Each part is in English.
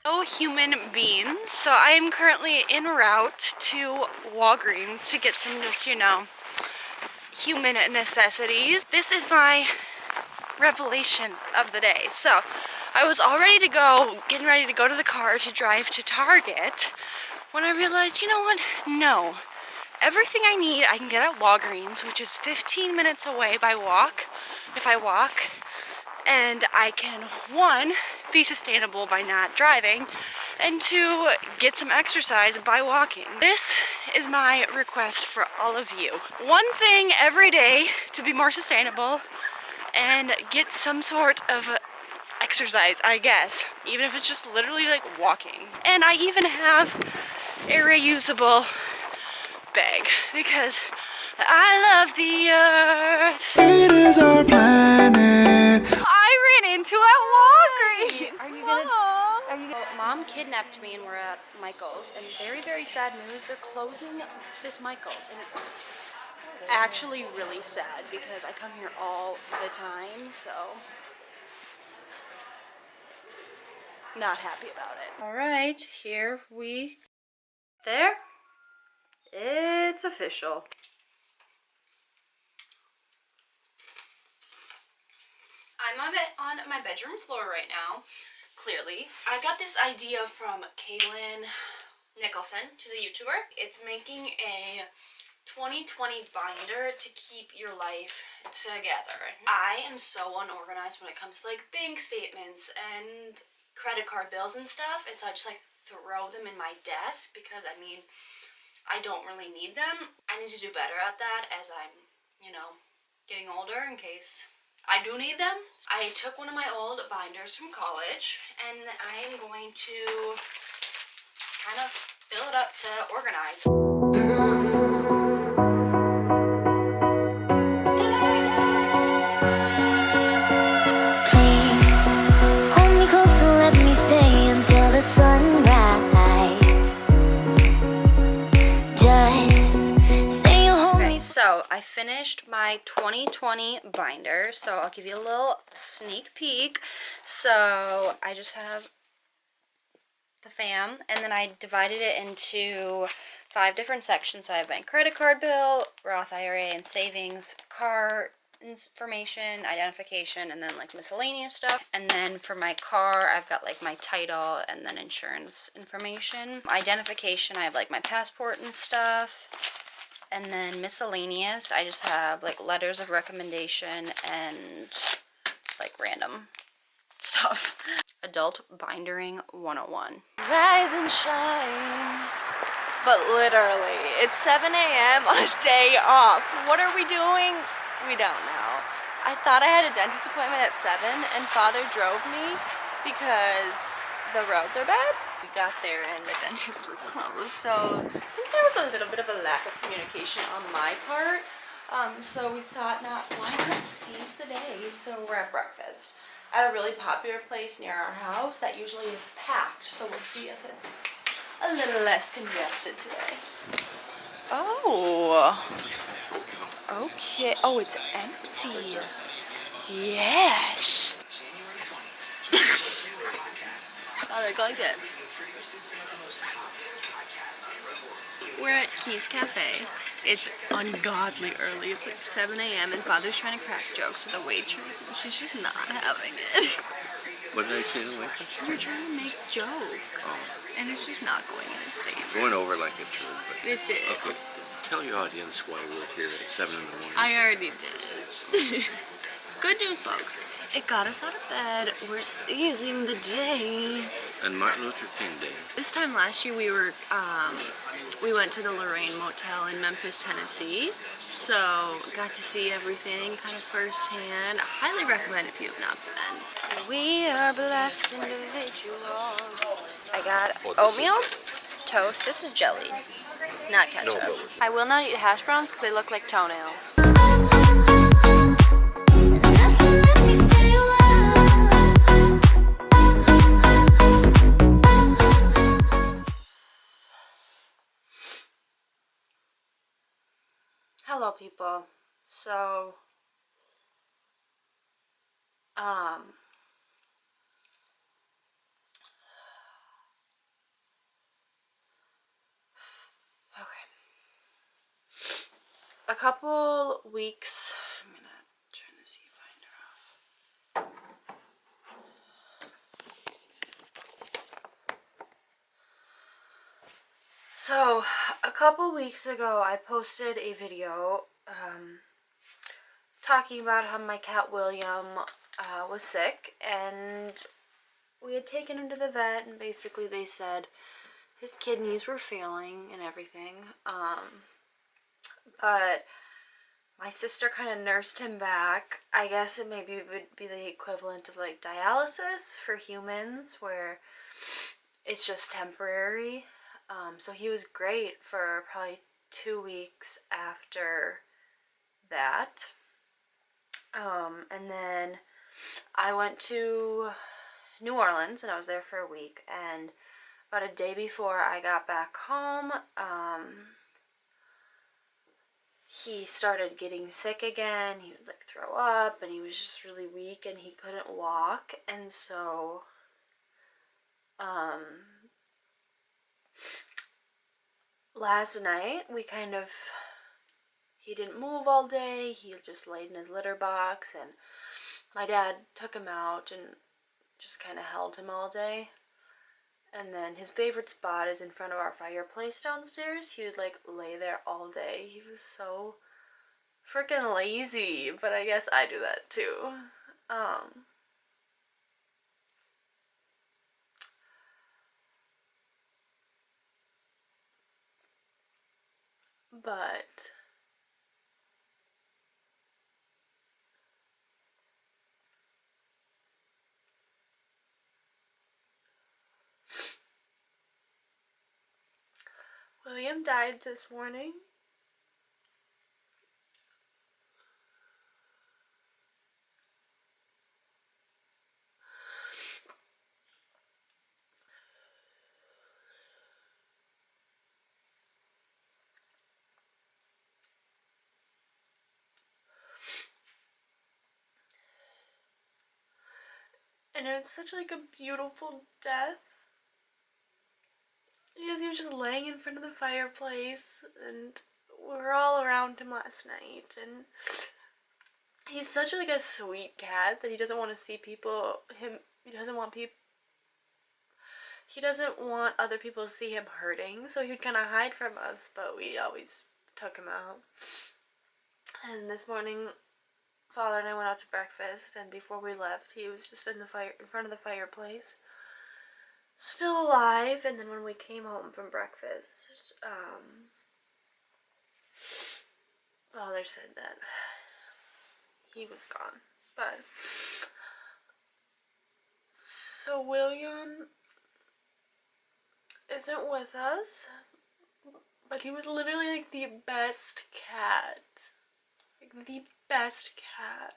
Hello, human beings. So I am currently en route to Walgreens to get some just, you know, human necessities. This is my revelation of the day. So I was all ready to go, getting ready to go to the car to drive to Target when I realized, you know what? No. Everything I need I can get at Walgreens, which is 15 minutes away by walk, if I walk. And I can, one, be sustainable by not driving, and two, get some exercise by walking. This is my request for all of you. One thing every day to be more sustainable and get some sort of exercise, I guess, even if it's just literally like walking. And I even have a reusable bag because I love the earth. It is our planet. I ran into at Walgreens. Are you gonna? Mom kidnapped me and we're at Michael's, and very, very sad news. They're closing this Michael's, and it's actually really sad because I come here all the time, so not happy about it. All right, here we there. It's official. I'm on my bedroom floor right now, clearly. I got this idea from Kaylin Nicholson. She's a YouTuber. It's making a 2020 binder to keep your life together. I am so unorganized when it comes to like bank statements and credit card bills and stuff, and so I just like throw them in my desk because I mean, I don't really need them. I need to do better at that as I'm, you know, getting older in case I do need them. I took one of my old binders from college and I am going to kind of fill it up to organize. Please hold me close and let me stay until the sunrise. Just say you hold me. So I finished my 2020 binder, so I'll give you a little sneak peek. So I just have the fam, and then I divided it into 5 different sections. So I have my credit card bill, Roth IRA and savings, car information, identification, and then like miscellaneous stuff. And then for my car, I've got like my title and then insurance information. Identification, I have like my passport and stuff. And then miscellaneous, I just have like letters of recommendation and like random stuff. Adult Bindering 101. Rise and shine. But literally, it's 7 a.m. on a day off. What are we doing? We don't know. I thought I had a dentist appointment at 7 and Father drove me because the roads are bad. We got there and the dentist was closed, so I think there was a little bit of a lack of communication on my part. So we thought, why not seize the day? So we're at breakfast at a really popular place near our house that usually is packed. So we'll see if it's a little less congested today. Oh, okay. Oh, it's empty. Yes. Oh, they go like this. We're at Keys Cafe. It's ungodly early. It's like 7 a.m. and Father's trying to crack jokes with the waitress, and she's just not having it. What did I say to the waitress? We're trying to make jokes, and it's just not going in his favor. It went over like it should, but... It did. Okay, tell your audience why we're here at 7 in the morning. I already did. Good news, folks. It got us out of bed. We're seizing the day. And Martin Luther King Day. This time last year we went to the Lorraine Motel in Memphis, Tennessee. So got to see everything kind of firsthand. I highly recommend if you have not been. We are blessed individuals. I got oatmeal, toast. This is jelly, not ketchup. No, I will not eat hash browns because they look like toenails. Hello, people. So, a couple weeks. I'm gonna turn the seat finder off. So, a couple weeks ago, I posted a video talking about how my cat William was sick, and we had taken him to the vet, and basically they said his kidneys were failing and everything. But my sister kind of nursed him back. I guess it maybe would be the equivalent of like dialysis for humans, where it's just temporary. So he was great for probably 2 weeks after that. And then I went to New Orleans and I was there for a week. And about a day before I got back home, he started getting sick again. He would like throw up and he was just really weak and he couldn't walk. And so, last night he didn't move all day. He just laid in his litter box and my dad took him out and just kind of held him all day. And then his favorite spot is in front of our fireplace downstairs. He would like lay there all day. He was so freaking lazy, but I guess I do that too. But William died this morning. And it was such like a beautiful death. Because he was just laying in front of the fireplace and we were all around him last night, and he's such like a sweet cat that he doesn't want to see he doesn't want other people to see him hurting, so he would kind of hide from us, but we always took him out. And this morning, Father and I went out to breakfast, and before we left, he was just in front of the fireplace, still alive. And then when we came home from breakfast, Father said that he was gone. But so William isn't with us, but he was literally like the best cat. Like the best cat.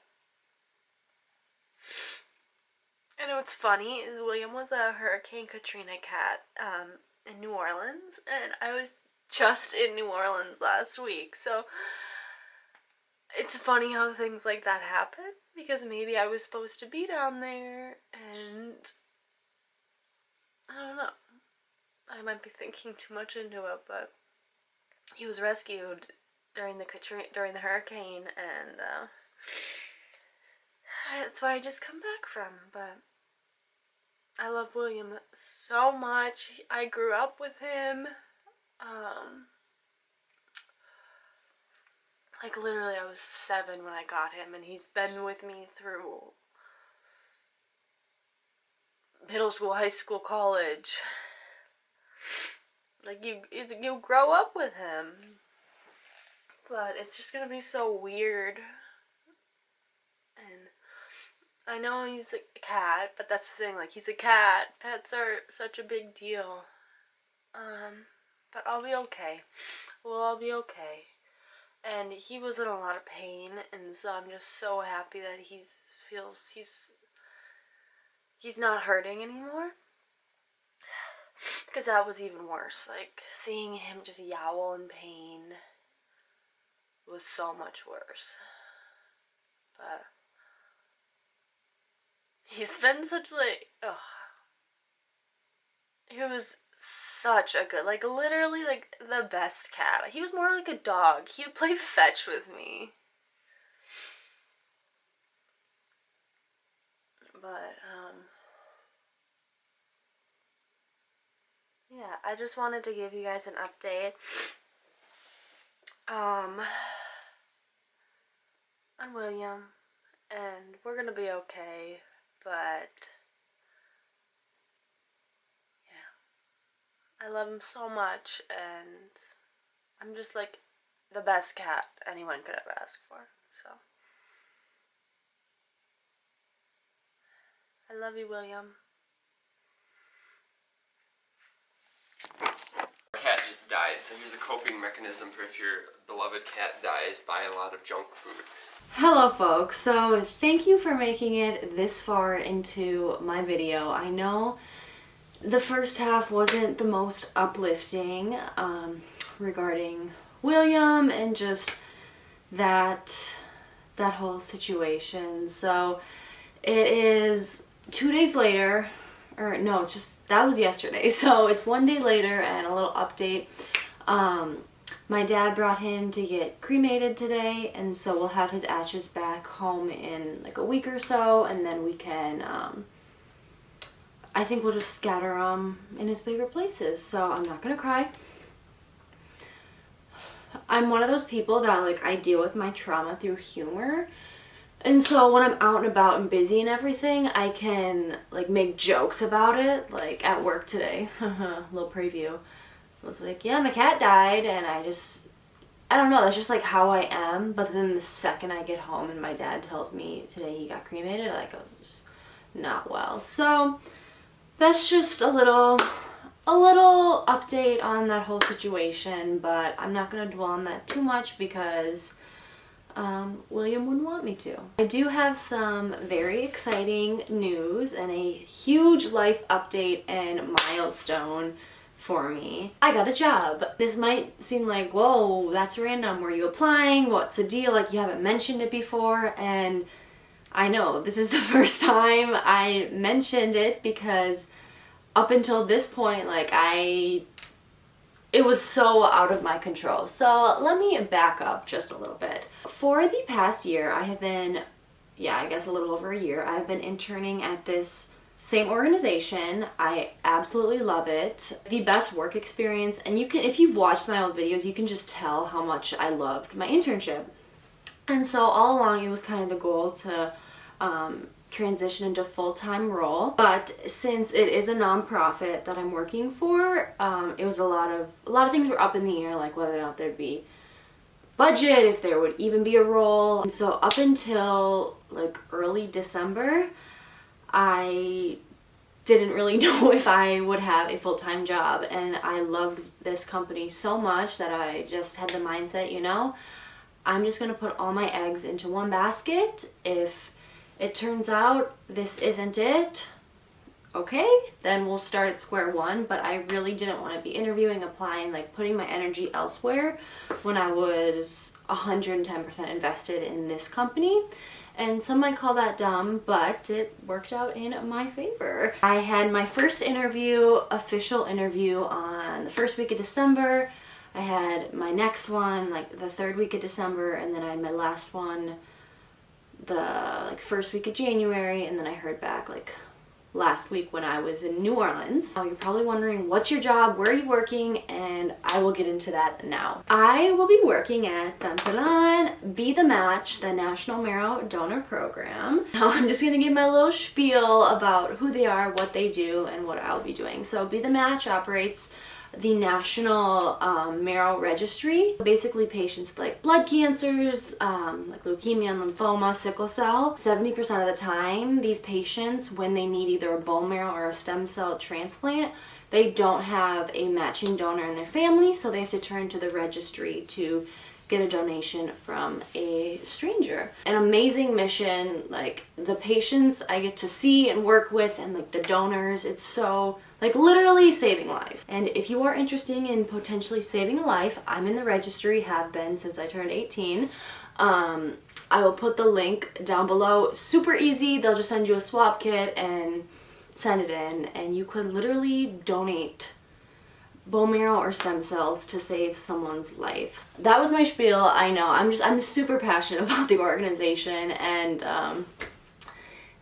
And what's funny is William was a Hurricane Katrina cat in New Orleans, and I was just in New Orleans last week, so it's funny how things like that happen, because maybe I was supposed to be down there, and I don't know. I might be thinking too much into it, but he was rescued during the hurricane, and that's where I just come back from. But I love William so much. I grew up with him. Like literally I was 7 when I got him, and he's been with me through middle school, high school, college. Like you grow up with him. But it's just gonna be so weird. And I know he's a cat, but that's the thing, like he's a cat. Pets are such a big deal. But I'll be okay. We'll all be okay. And he was in a lot of pain, and so I'm just so happy that he's not hurting anymore. Because that was even worse. Like seeing him just yowl in pain was so much worse. But he's been such like, he was such a good, like literally like the best cat. He was more like a dog. He would play fetch with me. But yeah, I just wanted to give you guys an update on William, and we're gonna be okay, but yeah, I love him so much, and I'm just like the best cat anyone could ever ask for. So I love you, William. Cat just died, so here's a coping mechanism for if your beloved cat dies: buy a lot of junk food. Hello folks, so thank you for making it this far into my video. I know the first half wasn't the most uplifting regarding William and just that whole situation. So it is 2 days later, or no, it's just, that was yesterday. So it's 1 day later and a little update. My dad brought him to get cremated today, and so we'll have his ashes back home in like a week or so, and then we can, I think we'll just scatter them in his favorite places. So I'm not gonna cry. I'm one of those people that like I deal with my trauma through humor. And so when I'm out and about and busy and everything, I can like make jokes about it. Like at work today, little preview. I was like, yeah, my cat died, and I don't know, that's just like how I am. But then the second I get home and my dad tells me today he got cremated, like I was just not well. So that's just a little update on that whole situation, but I'm not going to dwell on that too much because William wouldn't want me to. I do have some very exciting news and a huge life update and milestone for me. I got a job. This might seem like, whoa, that's random. Were you applying? What's the deal? Like, you haven't mentioned it before. And I know this is the first time I mentioned it because up until this point, like it was so out of my control. So let me back up just a little bit. For the past year, I have been, I guess a little over a year, I've been interning at this same organization. I absolutely love it. The best work experience, and you can, if you've watched my old videos, you can just tell how much I loved my internship. And so all along it was kind of the goal to transition into a full-time role. But since it is a nonprofit that I'm working for, it was a lot of things were up in the air, like whether or not there'd be budget, if there would even be a role. And so up until like early December, I didn't really know if I would have a full-time job, and I loved this company so much that I just had the mindset, you know, I'm just gonna put all my eggs into one basket. If it turns out this isn't it, okay, then we'll start at square one. But I really didn't want to be interviewing, applying, like putting my energy elsewhere when I was 110% invested in this company. And some might call that dumb, but it worked out in my favor. I had my first interview, official interview, on the first week of December. I had my next one like the third week of December, and then I had my last one the first week of January, and then I heard back like last week when I was in New Orleans. Now you're probably wondering, what's your job, where are you working? And I will get into that now. I will be working at Be the Match, the National Marrow Donor Program. Now I'm just gonna give my little spiel about who they are, what they do, and what I'll be doing. So Be the Match operates the National Marrow Registry. Basically patients with like blood cancers, like leukemia and lymphoma, sickle cell. 70% of the time, these patients, when they need either a bone marrow or a stem cell transplant, they don't have a matching donor in their family, so they have to turn to the registry to get a donation from a stranger. An amazing mission. Like the patients I get to see and work with, and like the donors, it's so like literally saving lives. And if you are interested in potentially saving a life, I'm in the registry, have been since I turned 18. I will put the link down below. Super easy. They'll just send you a swab kit and send it in, and you could literally donate bone marrow or stem cells to save someone's life. That was my spiel. I know, I'm super passionate about the organization, and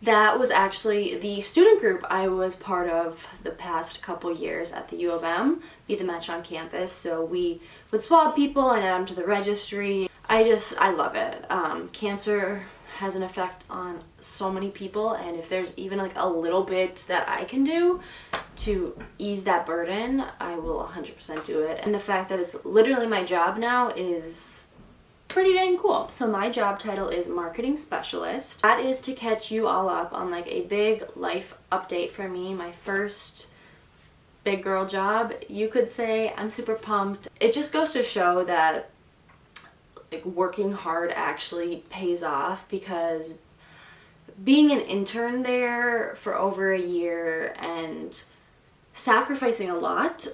that was actually the student group I was part of the past couple years at the U of M, Be the Match on campus. So we would swab people and add them to the registry. I love it. Cancer has an effect on so many people, and if there's even like a little bit that I can do to ease that burden, I will 100% do it. And the fact that it's literally my job now is pretty dang cool. So my job title is marketing specialist. That is to catch you all up on like a big life update for me, my first big girl job, you could say. I'm super pumped. It just goes to show that like working hard actually pays off, because being an intern there for over a year and sacrificing a lot,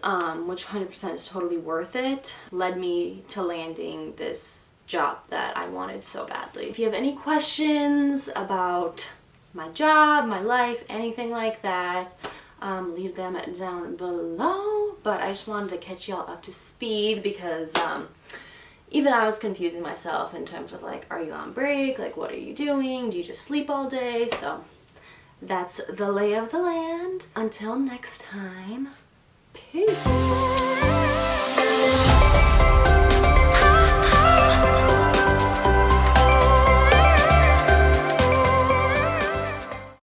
which 100% is totally worth it, led me to landing this job that I wanted so badly. If you have any questions about my job, my life, anything like that, leave them down below. But I just wanted to catch y'all up to speed, because even I was confusing myself in terms of like, are you on break? Like, what are you doing? Do you just sleep all day? So that's the lay of the land. Until next time, peace.